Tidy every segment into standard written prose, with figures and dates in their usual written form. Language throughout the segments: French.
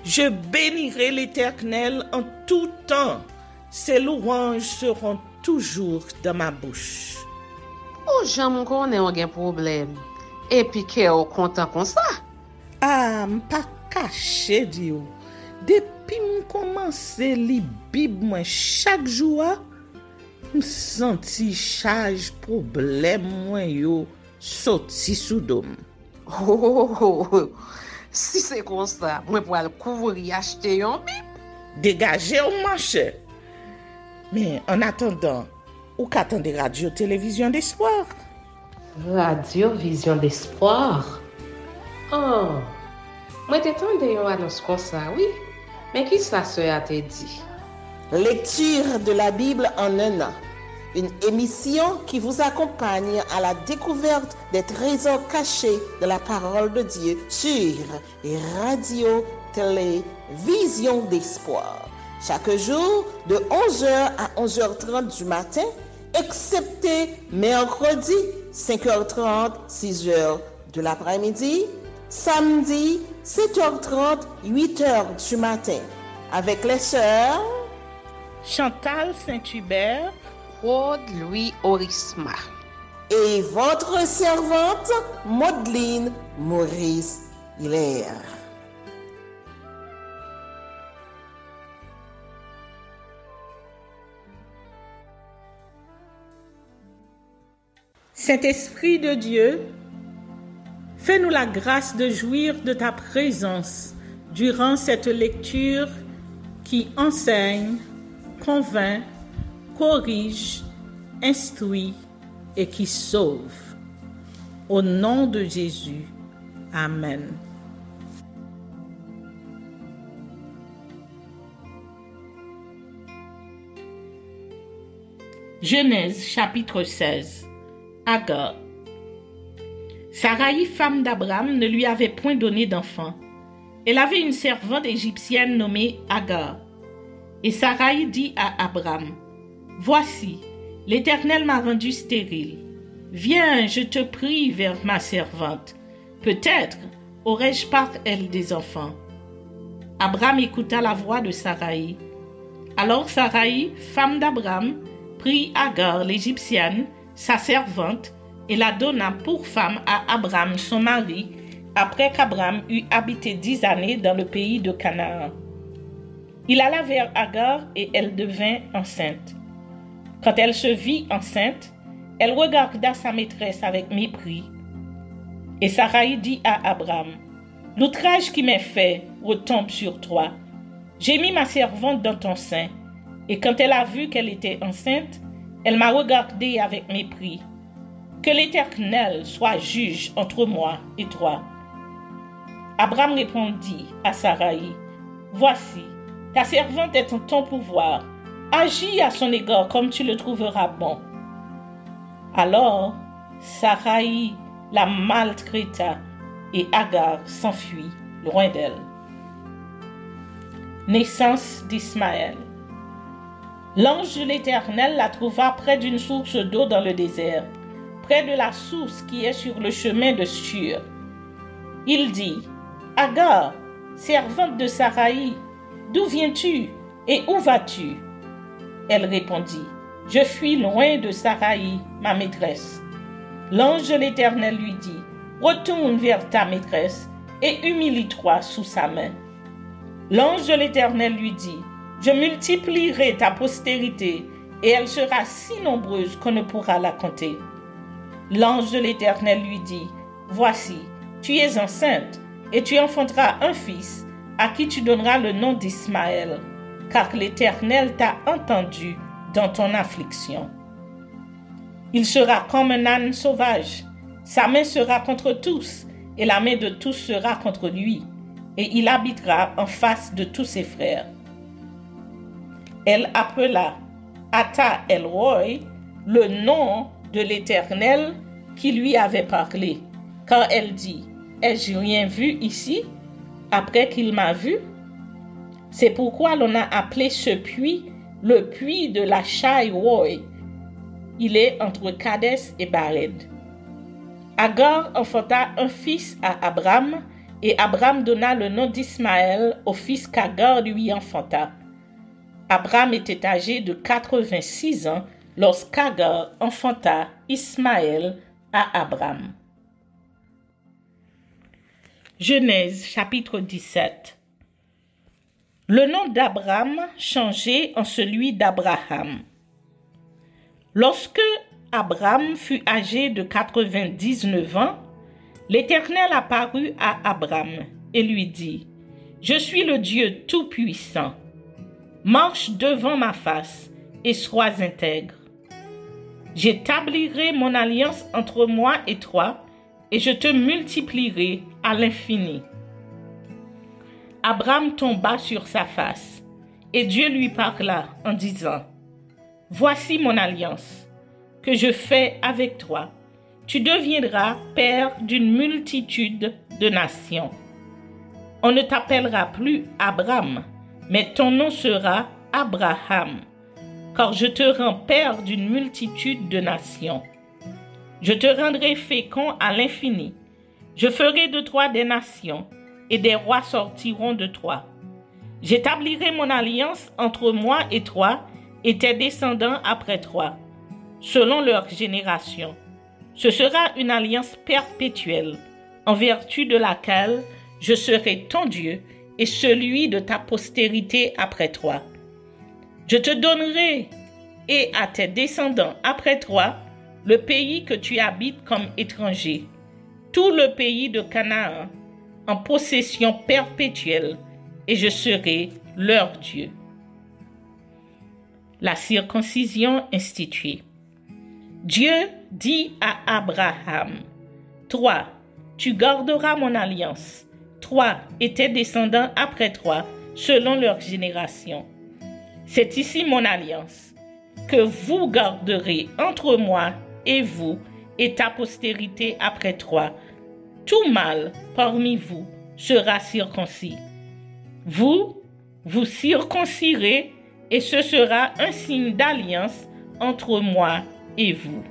Je bénirai l'Éternel en tout temps. Ses louanges seront toujours dans ma bouche. Oh, Jean, mon connaît un problème. Et puis, qu'est-ce content comme ça? Ah, m'pas caché, Dio. Depuis m'commence li Bible moi chaque jour, m'senti charge problème moi yo sorti sous dôme. Si c'est comme ça, moi pour aller couvrir acheter un Bible. Dégagez au marché. Mais en attendant, ou qu'attendez radio télévision d'espoir? Radio Vision d'Espoir. Oh, moi t'attendais une annonce comme ça, oui. Mais qui ça a te dit? Lecture de la Bible en un an. Une émission qui vous accompagne à la découverte des trésors cachés de la parole de Dieu sur Radio Télévision d'Espoir. Chaque jour de 11h à 11h30 du matin, excepté mercredi 5h30, 6h de l'après-midi, samedi 7h30, 8h du matin, avec les sœurs Chantal Saint-Hubert, Claude Louis Orisma et votre servante Maudeline Maurice Hilaire. Saint-Esprit de Dieu, fais-nous la grâce de jouir de ta présence durant cette lecture qui enseigne, convainc, corrige, instruit et qui sauve. Au nom de Jésus. Amen. Genèse chapitre 16. Agar. Sarai, femme d'Abraham, ne lui avait point donné d'enfant. Elle avait une servante égyptienne nommée Agar. Et Sarai dit à Abraham, « Voici, l'Éternel m'a rendu stérile. Viens, je te prie, vers ma servante. Peut-être aurai-je par elle des enfants. » Abraham écouta la voix de Sarai. Alors Sarai, femme d'Abraham, prit Agar l'Égyptienne, sa servante, et la donna pour femme à Abraham son mari, après qu'Abraham eut habité 10 années dans le pays de Canaan. Il alla vers Agar et elle devint enceinte. Quand elle se vit enceinte, elle regarda sa maîtresse avec mépris. Et Sarai dit à Abraham, « L'outrage qui m'est fait retombe sur toi. J'ai mis ma servante dans ton sein, et quand elle a vu qu'elle était enceinte, elle m'a regardé avec mépris. Que l'Éternel soit juge entre moi et toi. » Abraham répondit à Sarai, « Voici, ta servante est en ton pouvoir. Agis à son égard comme tu le trouveras bon. » Alors Sarai la maltraita et Agar s'enfuit loin d'elle. Naissance d'Ismaël. L'ange de l'Éternel la trouva près d'une source d'eau dans le désert, près de la source qui est sur le chemin de Shur. Il dit, « Agar, servante de Sarai, d'où viens-tu et où vas-tu » Elle répondit, « Je fuis loin de Sarai, ma maîtresse. » L'ange de l'Éternel lui dit, « Retourne vers ta maîtresse et humilie-toi sous sa main. » L'ange de l'Éternel lui dit, « Je multiplierai ta postérité et elle sera si nombreuse qu'on ne pourra la compter. » L'ange de l'Éternel lui dit, « Voici, tu es enceinte et tu enfanteras un fils à qui tu donneras le nom d'Ismaël, car l'Éternel t'a entendu dans ton affliction. Il sera comme un âne sauvage, sa main sera contre tous et la main de tous sera contre lui, et il habitera en face de tous ses frères. » Elle appela Ata El-Roi le nom de l'Éternel qui lui avait parlé, car elle dit, « Ai-je rien vu ici, après qu'il m'a vu ?» C'est pourquoi l'on a appelé ce puits le puits de la Shai-Roi. Il est entre Kadès et Bared. Agar enfanta un fils à Abraham Et Abraham donna le nom d'Ismaël au fils qu'Agar lui enfanta. Abraham était âgé de 86 ans lorsqu'Agar enfanta Ismaël à Abraham. Genèse chapitre 17. Le nom d'Abraham changé en celui d'Abraham. Lorsque Abraham fut âgé de 99 ans, l'Éternel apparut à Abraham et lui dit, « Je suis le Dieu Tout-Puissant. Marche devant ma face et sois intègre. J'établirai mon alliance entre moi et toi, et je te multiplierai à l'infini. » Abraham tomba sur sa face, et Dieu lui parla en disant, « Voici mon alliance que je fais avec toi. Tu deviendras père d'une multitude de nations. On ne t'appellera plus Abraham, mais ton nom sera Abraham, car je te rends père d'une multitude de nations. Je te rendrai fécond à l'infini. Je ferai de toi des nations, et des rois sortiront de toi. J'établirai mon alliance entre moi et toi, et tes descendants après toi, selon leur génération. Ce sera une alliance perpétuelle, en vertu de laquelle je serai ton Dieu et celui de ta postérité après toi. Je te donnerai et à tes descendants après toi le pays que tu habites comme étranger, tout le pays de Canaan, en possession perpétuelle, et je serai leur Dieu. La circoncision instituée. Dieu dit à Abraham, « Toi, tu garderas mon alliance, toi et tes descendants après toi, selon leur génération. C'est ici mon alliance, que vous garderez entre moi et vous et ta postérité après toi. Tout mâle parmi vous sera circoncis. Vous circoncirez, et ce sera un signe d'alliance entre moi et vous.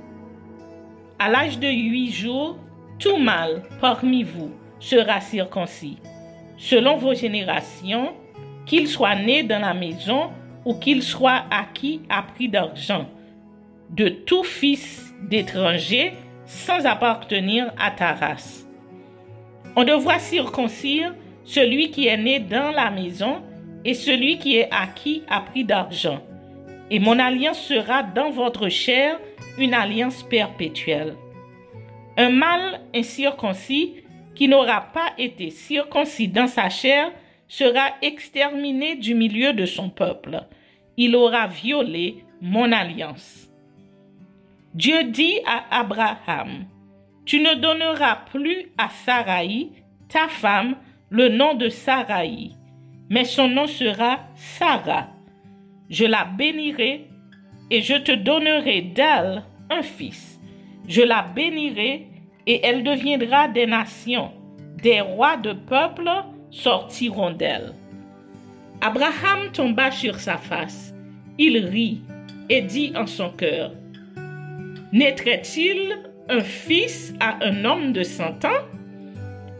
À l'âge de 8 jours, tout mâle parmi vous sera circoncis, selon vos générations, qu'il soit né dans la maison ou qu'il soit acquis à prix d'argent, de tout fils d'étranger sans appartenir à ta race. On devra circoncire celui qui est né dans la maison et celui qui est acquis à prix d'argent. Et mon alliance sera dans votre chair une alliance perpétuelle. Un mâle incirconcis qui n'aura pas été circoncis dans sa chair sera exterminé du milieu de son peuple. Il aura violé mon alliance. Dieu dit à Abraham, « Tu ne donneras plus à Saraï, ta femme, le nom de Saraï, mais son nom sera Sarah. Je la bénirai et je te donnerai d'elle un fils. Je la bénirai et elle deviendra des nations. Des rois de peuples sortiront d'elle. » Abraham tomba sur sa face. Il rit et dit en son cœur, « Naîtrait-il un fils à un homme de 100 ans?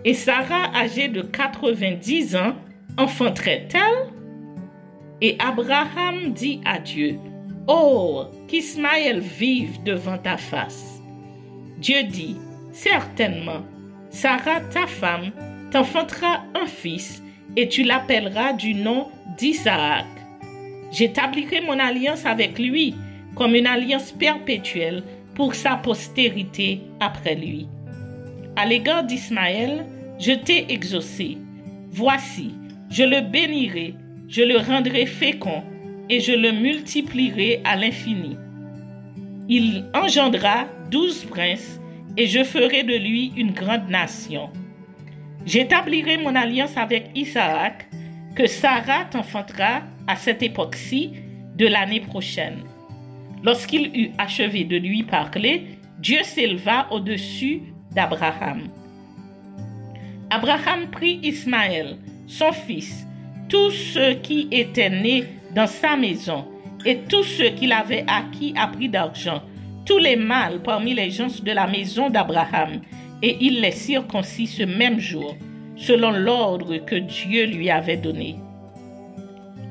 Et Sarah, âgée de 90 ans, enfanterait-elle? » Et Abraham dit à Dieu, « Oh, qu'Ismaël vive devant ta face. » Dieu dit, « Certainement, Sarah, ta femme, t'enfantera un fils, et tu l'appelleras du nom d'Isaac. J'établirai mon alliance avec lui comme une alliance perpétuelle pour sa postérité après lui. À l'égard d'Ismaël, je t'ai exaucé. Voici, je le bénirai, je le rendrai fécond et je le multiplierai à l'infini. Il engendra 12 princes et je ferai de lui une grande nation. J'établirai mon alliance avec Isaac, que Sarah t'enfantera à cette époque-ci de l'année prochaine. » Lorsqu'il eut achevé de lui parler, Dieu s'éleva au-dessus d'Abraham. Abraham prit Ismaël, son fils, tous ceux qui étaient nés dans sa maison et tous ceux qu'il avait acquis à prix d'argent, tous les mâles parmi les gens de la maison d'Abraham, et il les circoncis ce même jour, selon l'ordre que Dieu lui avait donné.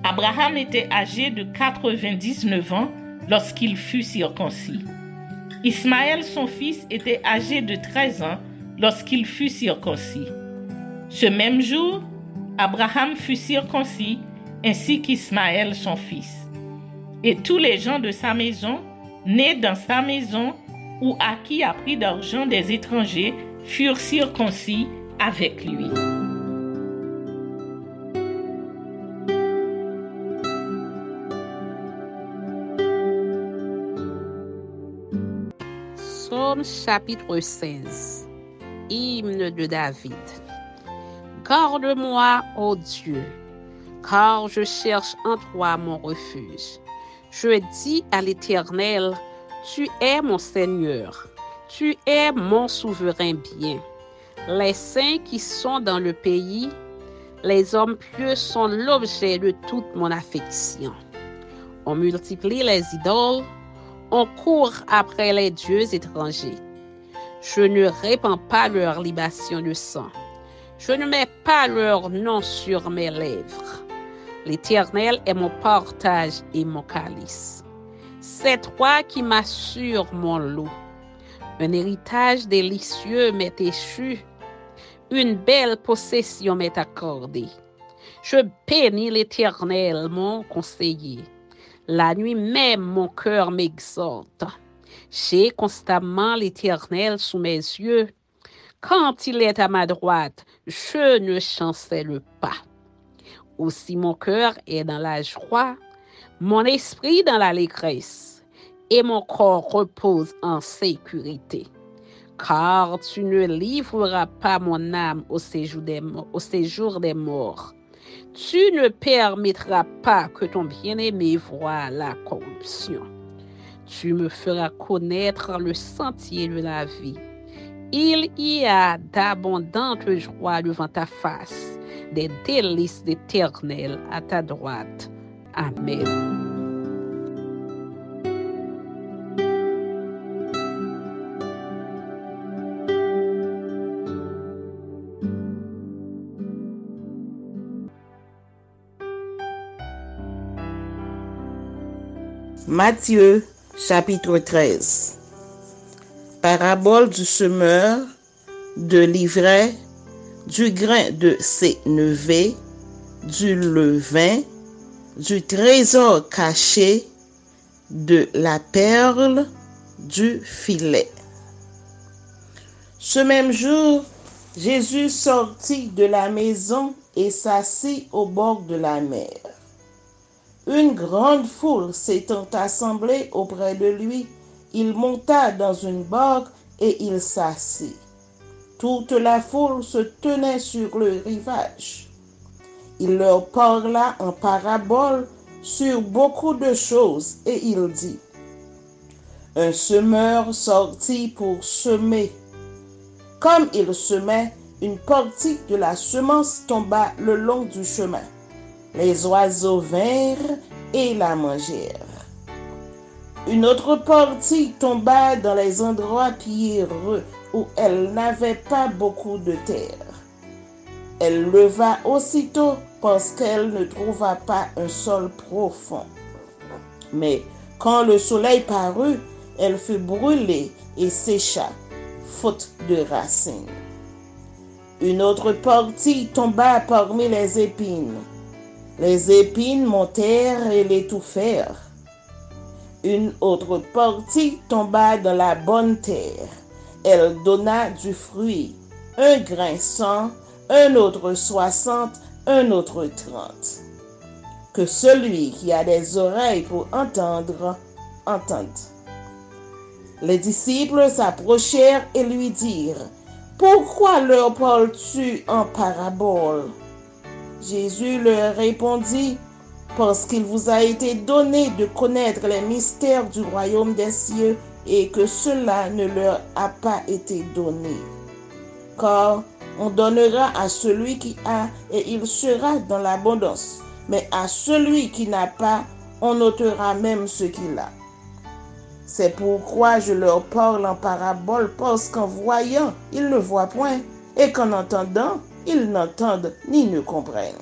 Abraham était âgé de 99 ans lorsqu'il fut circoncis. Ismaël, son fils, était âgé de 13 ans lorsqu'il fut circoncis. Ce même jour, Abraham fut circoncis, ainsi qu'Ismaël, son fils. Et tous les gens de sa maison, nés dans sa maison, ou à qui a pris d'argent des étrangers, furent circoncis avec lui. Psaume chapitre 16. Hymne de David. Garde-moi, ô Dieu, car je cherche en toi mon refuge. Je dis à l'Éternel, tu es mon Seigneur, tu es mon souverain bien. Les saints qui sont dans le pays, les hommes pieux sont l'objet de toute mon affection. On multiplie les idoles, on court après les dieux étrangers. Je ne répands pas leur libation de sang. Je ne mets pas leur nom sur mes lèvres. L'Éternel est mon partage et mon calice. C'est toi qui m'assures mon lot. Un héritage délicieux m'est échu. Une belle possession m'est accordée. Je bénis l'Éternel, mon conseiller. La nuit même, mon cœur m'exhorte. J'ai constamment l'Éternel sous mes yeux. Quand il est à ma droite, je ne chancelle pas. Aussi mon cœur est dans la joie, mon esprit dans l'allégresse, et mon corps repose en sécurité. Car tu ne livreras pas mon âme au séjour des morts. Tu ne permettras pas que ton bien-aimé voie la corruption. Tu me feras connaître le sentier de la vie. Il y a d'abondantes joies devant ta face, des délices d'Éternel à ta droite. Amen. Matthieu, chapitre 13. Parabole du semeur, de l'ivraie, du grain de sénévé, du levain, du trésor caché, de la perle, du filet. Ce même jour, Jésus sortit de la maison et s'assit au bord de la mer. Une grande foule s'étant assemblée auprès de lui, il monta dans une barque et il s'assit. Toute la foule se tenait sur le rivage. Il leur parla en parabole sur beaucoup de choses et il dit: Un semeur sortit pour semer. Comme il semait, une partie de la semence tomba le long du chemin. Les oiseaux vinrent et la mangèrent. Une autre partie tomba dans les endroits pierreux où elle n'avait pas beaucoup de terre. Elle leva aussitôt parce qu'elle ne trouva pas un sol profond. Mais quand le soleil parut, elle fut brûlée et sécha, faute de racines. Une autre partie tomba parmi les épines. Les épines montèrent et l'étouffèrent. Une autre partie tomba dans la bonne terre. Elle donna du fruit, un grain 100, un autre 60, un autre 30. Que celui qui a des oreilles pour entendre, entende. Les disciples s'approchèrent et lui dirent: Pourquoi leur parles-tu en parabole? Jésus leur répondit: Parce qu'il vous a été donné de connaître les mystères du royaume des cieux et que cela ne leur a pas été donné. Car on donnera à celui qui a et il sera dans l'abondance, mais à celui qui n'a pas, on ôtera même ce qu'il a. C'est pourquoi je leur parle en parabole, parce qu'en voyant, ils ne voient point, et qu'en entendant, ils n'entendent ni ne comprennent.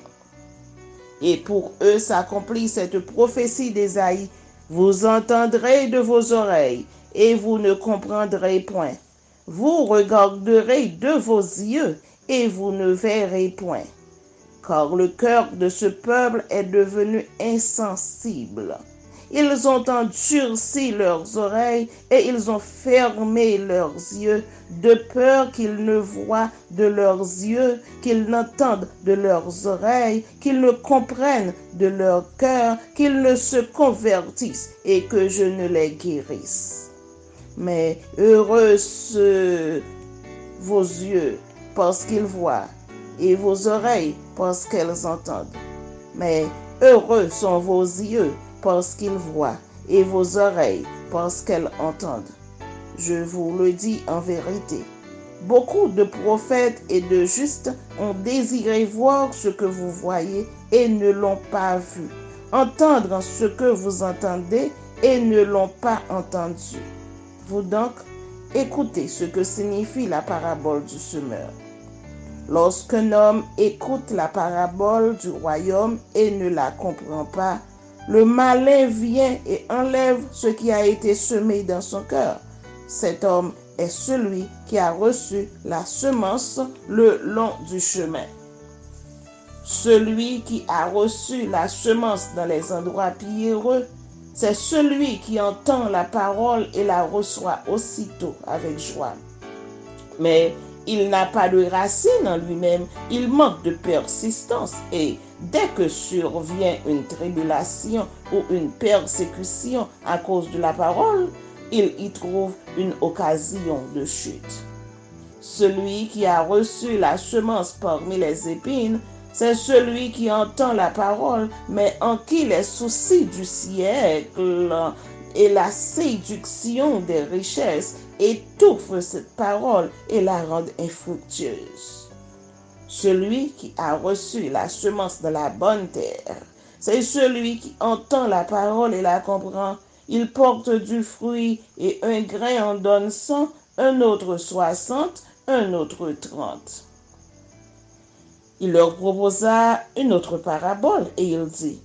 Et pour eux s'accomplit cette prophétie d'Ésaïe, vous entendrez de vos oreilles, et vous ne comprendrez point. Vous regarderez de vos yeux, et vous ne verrez point. Car le cœur de ce peuple est devenu insensible. Ils ont endurci leurs oreilles et ils ont fermé leurs yeux, de peur qu'ils ne voient de leurs yeux, qu'ils n'entendent de leurs oreilles, qu'ils ne comprennent de leur cœur, qu'ils ne se convertissent et que je ne les guérisse. Mais heureux vos yeux parce qu'ils voient et vos oreilles parce qu'elles entendent. Mais heureux sont vos yeux parce qu'ils voient et vos oreilles parce qu'elles entendent. Je vous le dis en vérité, beaucoup de prophètes et de justes ont désiré voir ce que vous voyez et ne l'ont pas vu, entendre ce que vous entendez et ne l'ont pas entendu. Vous donc, écoutez ce que signifie la parabole du semeur. Lorsqu'un homme écoute la parabole du royaume et ne la comprend pas, le malin vient et enlève ce qui a été semé dans son cœur. Cet homme est celui qui a reçu la semence le long du chemin. Celui qui a reçu la semence dans les endroits pierreux, c'est celui qui entend la parole et la reçoit aussitôt avec joie. Mais il n'a pas de racine en lui-même, il manque de persistance et dès que survient une tribulation ou une persécution à cause de la parole, il y trouve une occasion de chute. Celui qui a reçu la semence parmi les épines, c'est celui qui entend la parole, mais en qui les soucis du siècle et la séduction des richesses étouffent cette parole et la rendent infructueuse. Celui qui a reçu la semence de la bonne terre, c'est celui qui entend la parole et la comprend. Il porte du fruit et un grain en donne 100, un autre 60, un autre 30. Il leur proposa une autre parabole et il dit,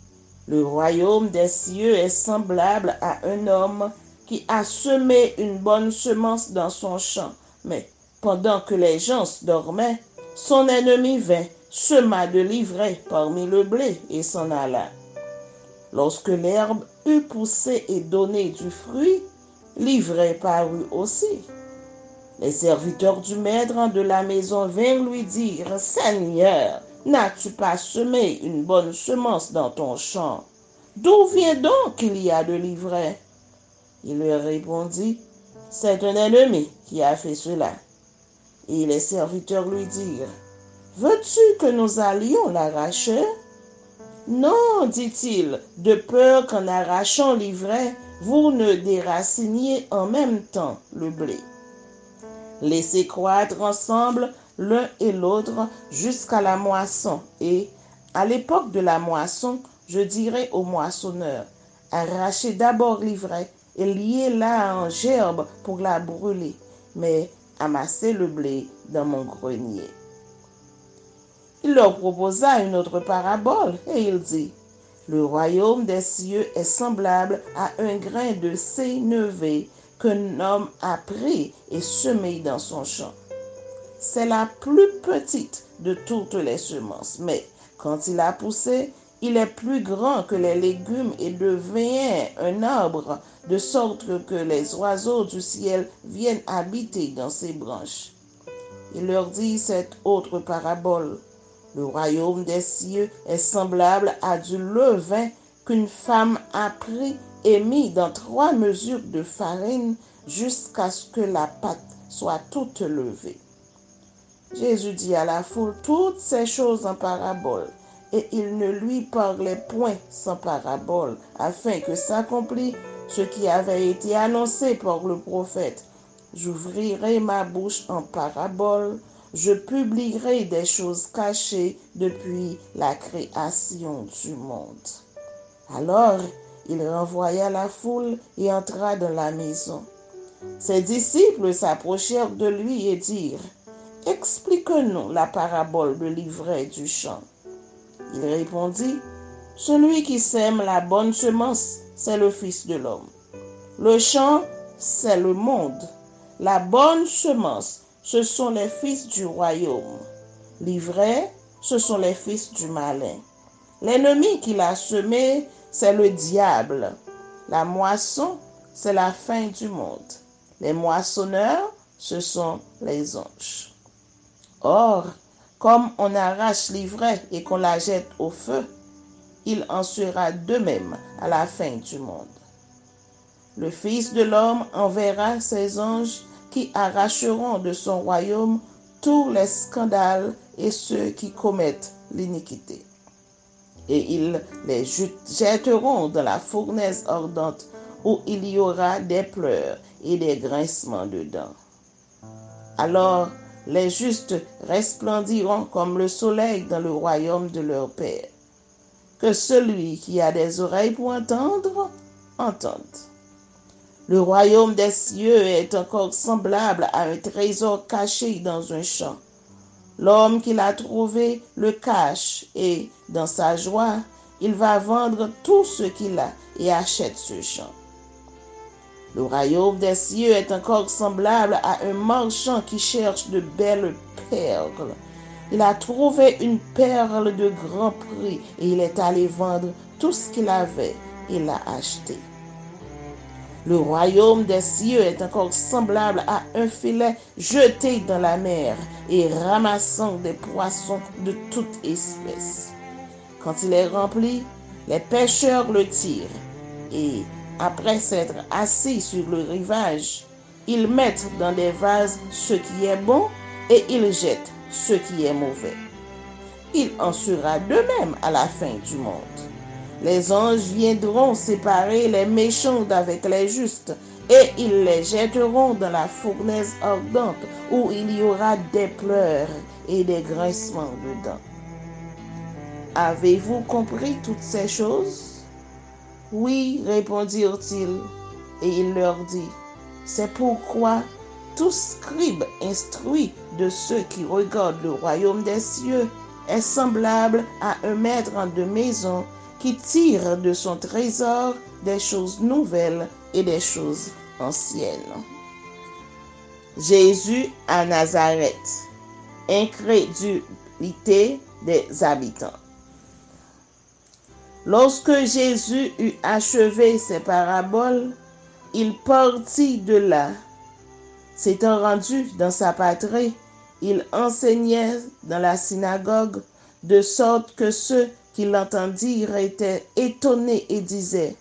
le royaume des cieux est semblable à un homme qui a semé une bonne semence dans son champ. Mais pendant que les gens dormaient, son ennemi vint, sema de l'ivraie parmi le blé et s'en alla. Lorsque l'herbe eut poussé et donné du fruit, l'ivraie parut aussi. Les serviteurs du maître de la maison vinrent lui dire, « Seigneur, n'as-tu pas semé une bonne semence dans ton champ? D'où vient donc qu'il y a de l'ivraie? » Il leur répondit, « C'est un ennemi qui a fait cela. » Et les serviteurs lui dirent, « Veux-tu que nous allions l'arracher? » « Non, dit-il, de peur qu'en arrachant l'ivraie, vous ne déraciniez en même temps le blé. Laissez croître ensemble l'un et l'autre jusqu'à la moisson. Et, à l'époque de la moisson, je dirai au moissonneur, arrachez d'abord l'ivraie et liez-la en gerbe pour la brûler, mais amassez le blé dans mon grenier. Il leur proposa une autre parabole et il dit, le royaume des cieux est semblable à un grain de sénévé qu'un homme a pris et semé dans son champ. C'est la plus petite de toutes les semences, mais quand il a poussé, il est plus grand que les légumes et devient un arbre, de sorte que les oiseaux du ciel viennent habiter dans ses branches. Il leur dit cette autre parabole. Le royaume des cieux est semblable à du levain qu'une femme a pris et mis dans 3 mesures de farine jusqu'à ce que la pâte soit toute levée. Jésus dit à la foule toutes ces choses en parabole, et il ne lui parlait point sans parabole, afin que s'accomplisse ce qui avait été annoncé par le prophète. J'ouvrirai ma bouche en parabole, je publierai des choses cachées depuis la création du monde. Alors, il renvoya la foule et entra dans la maison. Ses disciples s'approchèrent de lui et dirent, « explique-nous la parabole de l'ivraie du champ. Il répondit, celui qui sème la bonne semence, c'est le Fils de l'homme. Le champ, c'est le monde. La bonne semence, ce sont les fils du royaume. L'ivraie, ce sont les fils du malin. L'ennemi qui l'a semé, c'est le diable. La moisson, c'est la fin du monde. Les moissonneurs, ce sont les anges. Or, comme on arrache l'ivraie et qu'on la jette au feu, il en sera de même à la fin du monde. Le Fils de l'homme enverra ses anges qui arracheront de son royaume tous les scandales et ceux qui commettent l'iniquité. Et ils les jetteront dans la fournaise ardente où il y aura des pleurs et des grincements de dents. Alors les justes resplendiront comme le soleil dans le royaume de leur Père. Que celui qui a des oreilles pour entendre, entende. Le royaume des cieux est encore semblable à un trésor caché dans un champ. L'homme qui l'a trouvé le cache et, dans sa joie, il va vendre tout ce qu'il a et achète ce champ. Le royaume des cieux est encore semblable à un marchand qui cherche de belles perles. Il a trouvé une perle de grand prix et il est allé vendre tout ce qu'il avait et l'a acheté. Le royaume des cieux est encore semblable à un filet jeté dans la mer et ramassant des poissons de toute espèce. Quand il est rempli, les pêcheurs le tirent et, après s'être assis sur le rivage, ils mettent dans des vases ce qui est bon et ils jettent ce qui est mauvais. Il en sera de même à la fin du monde. Les anges viendront séparer les méchants d'avec les justes et ils les jetteront dans la fournaise ardente où il y aura des pleurs et des grincements de dents. Avez-vous compris toutes ces choses? Oui, répondirent-ils, et il leur dit, c'est pourquoi tout scribe instruit de ceux qui regardent le royaume des cieux est semblable à un maître de maison qui tire de son trésor des choses nouvelles et des choses anciennes. Jésus à Nazareth. Incrédulité des habitants. Lorsque Jésus eut achevé ses paraboles, il partit de là. S'étant rendu dans sa patrie, il enseignait dans la synagogue, de sorte que ceux qui l'entendirent étaient étonnés et disaient,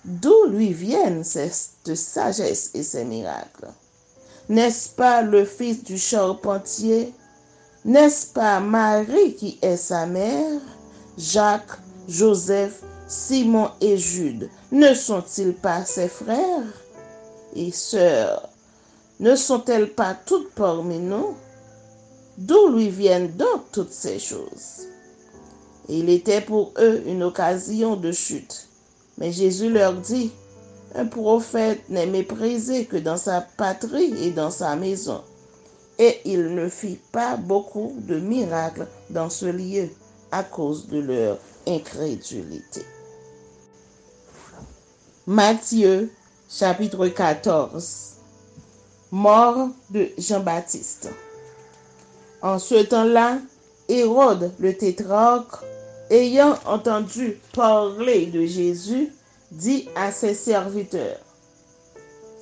d'où lui viennent cette sagesse et ces miracles? N'est-ce pas le fils du charpentier? N'est-ce pas Marie qui est sa mère? Jacques, Joseph, Simon et Jude, ne sont-ils pas ses frères? Et sœurs, ne sont-elles pas toutes parmi nous? D'où lui viennent donc toutes ces choses? Et il était pour eux une occasion de chute. Mais Jésus leur dit, un prophète n'est méprisé que dans sa patrie et dans sa maison. Et il ne fit pas beaucoup de miracles dans ce lieu à cause de leur incrédulité. Matthieu, chapitre 14. Mort de Jean-Baptiste. En ce temps-là, Hérode le tétrarque, ayant entendu parler de Jésus, dit à ses serviteurs,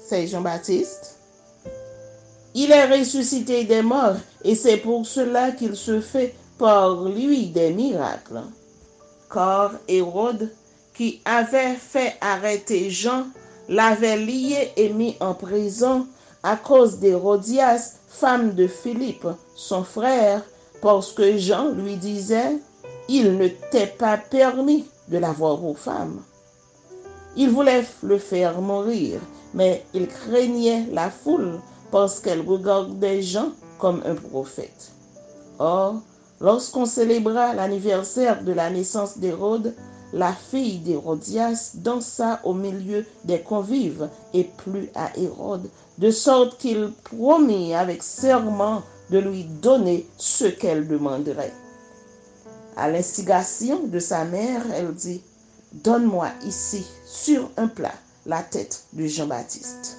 c'est Jean-Baptiste, il est ressuscité des morts et c'est pour cela qu'il se fait par lui des miracles. Car Hérode, qui avait fait arrêter Jean, l'avait lié et mis en prison à cause d'Hérodias, femme de Philippe, son frère, parce que Jean lui disait, il ne t'est pas permis de l'avoir pour femme. Il voulait le faire mourir, mais il craignait la foule parce qu'elle regardait Jean comme un prophète. Or, lorsqu'on célébra l'anniversaire de la naissance d'Hérode, la fille d'Hérodias dansa au milieu des convives et plut à Hérode, de sorte qu'il promit avec serment de lui donner ce qu'elle demanderait. À l'instigation de sa mère, elle dit, « Donne-moi ici, sur un plat, la tête de Jean-Baptiste. »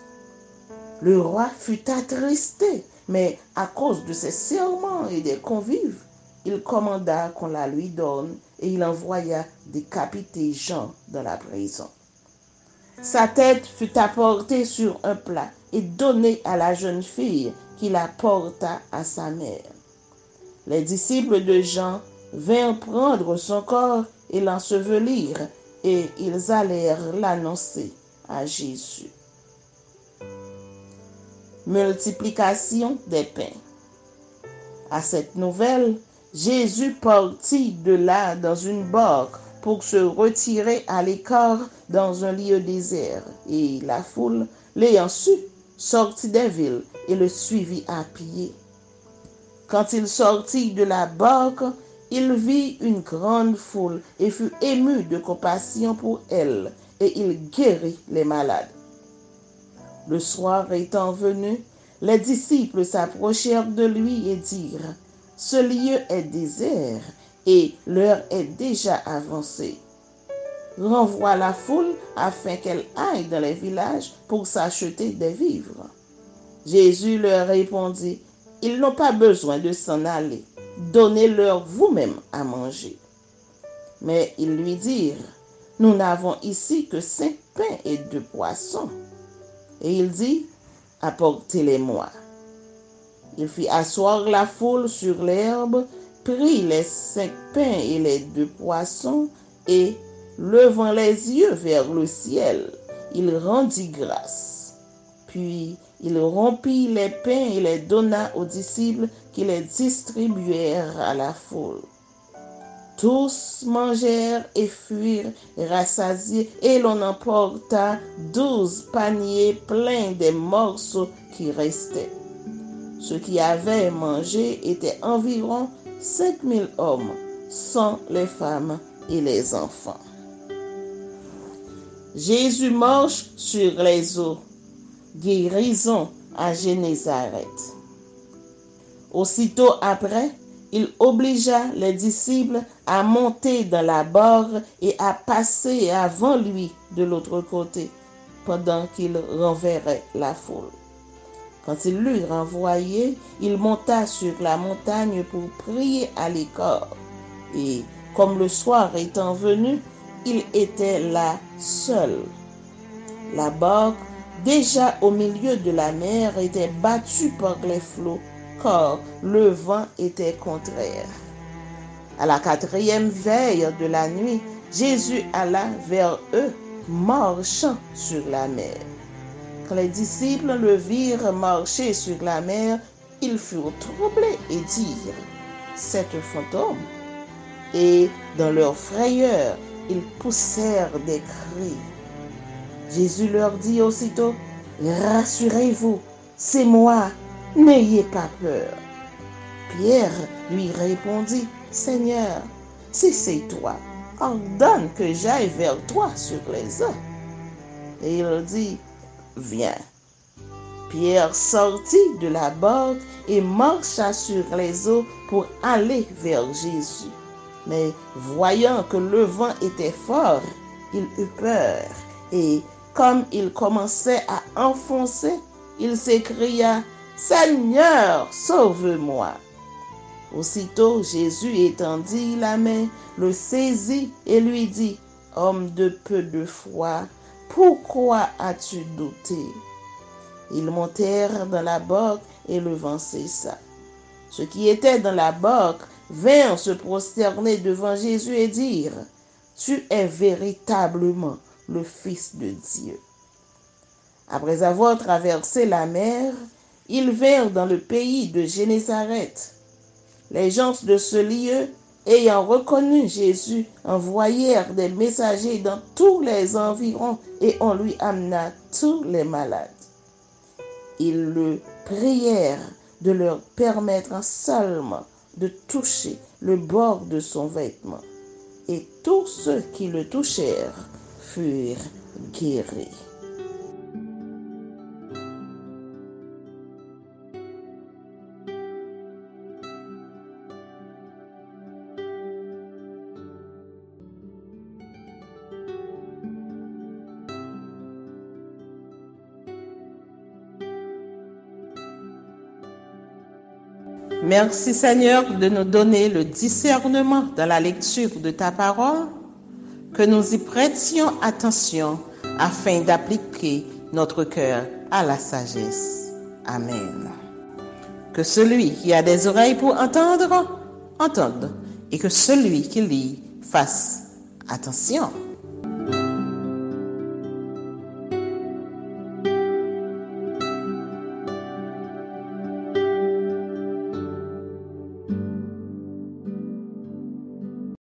Le roi fut attristé, mais à cause de ses serments et des convives, il commanda qu'on la lui donne et il envoya décapiter Jean dans la prison. Sa tête fut apportée sur un plat et donnée à la jeune fille qui la porta à sa mère. Les disciples de Jean vinrent prendre son corps et l'ensevelir, et ils allèrent l'annoncer à Jésus. Multiplication des pains. À cette nouvelle, Jésus partit de là dans une barque pour se retirer à l'écart dans un lieu désert, et la foule, l'ayant su, sortit des villes et le suivit à pied. Quand il sortit de la barque, il vit une grande foule et fut ému de compassion pour elle, et il guérit les malades. Le soir étant venu, les disciples s'approchèrent de lui et dirent, « Ce lieu est désert et l'heure est déjà avancée. Renvoie la foule afin qu'elle aille dans les villages pour s'acheter des vivres. » Jésus leur répondit, « Ils n'ont pas besoin de s'en aller. Donnez-leur vous-même à manger. » Mais ils lui dirent, « Nous n'avons ici que 5 pains et 2 poissons. » Et il dit, « Apportez-les-moi. » Il fit asseoir la foule sur l'herbe, prit les 5 pains et les 2 poissons, et, levant les yeux vers le ciel, il rendit grâce. Puis il rompit les pains et les donna aux disciples qui les distribuèrent à la foule. Tous mangèrent et furent rassasiés, et l'on emporta 12 paniers pleins des morceaux qui restaient. Ceux qui avaient mangé étaient environ 5000 hommes, sans les femmes et les enfants. Jésus marche sur les eaux. Guérison à Génézareth. Aussitôt après, il obligea les disciples à monter dans la barque et à passer avant lui de l'autre côté, pendant qu'il renverrait la foule. Quand il l'eut renvoyé, il monta sur la montagne pour prier à l'écart. Et comme le soir étant venu, il était là seul. La barque, déjà au milieu de la mer, était battue par les flots, car le vent était contraire. À la 4e veille de la nuit, Jésus alla vers eux, marchant sur la mer. Quand les disciples le virent marcher sur la mer, ils furent troublés et dirent, « C'est un fantôme. » Et dans leur frayeur, ils poussèrent des cris. Jésus leur dit aussitôt, « Rassurez-vous, c'est moi, n'ayez pas peur. » Pierre lui répondit, « Seigneur, si c'est toi, ordonne que j'aille vers toi sur les eaux. » Et il dit, « Viens. » Pierre sortit de la barque et marcha sur les eaux pour aller vers Jésus. Mais voyant que le vent était fort, il eut peur et, comme il commençait à enfoncer, il s'écria, « Seigneur, sauve-moi !» Aussitôt Jésus étendit la main, le saisit et lui dit, « Homme de peu de foi, pourquoi as-tu douté ?» Ils montèrent dans la barque et le vent cessa. Ceux qui étaient dans la barque vinrent se prosterner devant Jésus et dirent, « Tu es véritablement le Fils de Dieu. » Après avoir traversé la mer, ils vinrent dans le pays de Génézareth. Les gens de ce lieu, ayant reconnu Jésus, envoyèrent des messagers dans tous les environs et on lui amena tous les malades. Ils le prièrent de leur permettre seulement de toucher le bord de son vêtement. Et tous ceux qui le touchèrent furent guéris. Merci Seigneur de nous donner le discernement dans la lecture de ta parole, que nous y prêtions attention afin d'appliquer notre cœur à la sagesse. Amen. Que celui qui a des oreilles pour entendre, entende, et que celui qui lit fasse attention.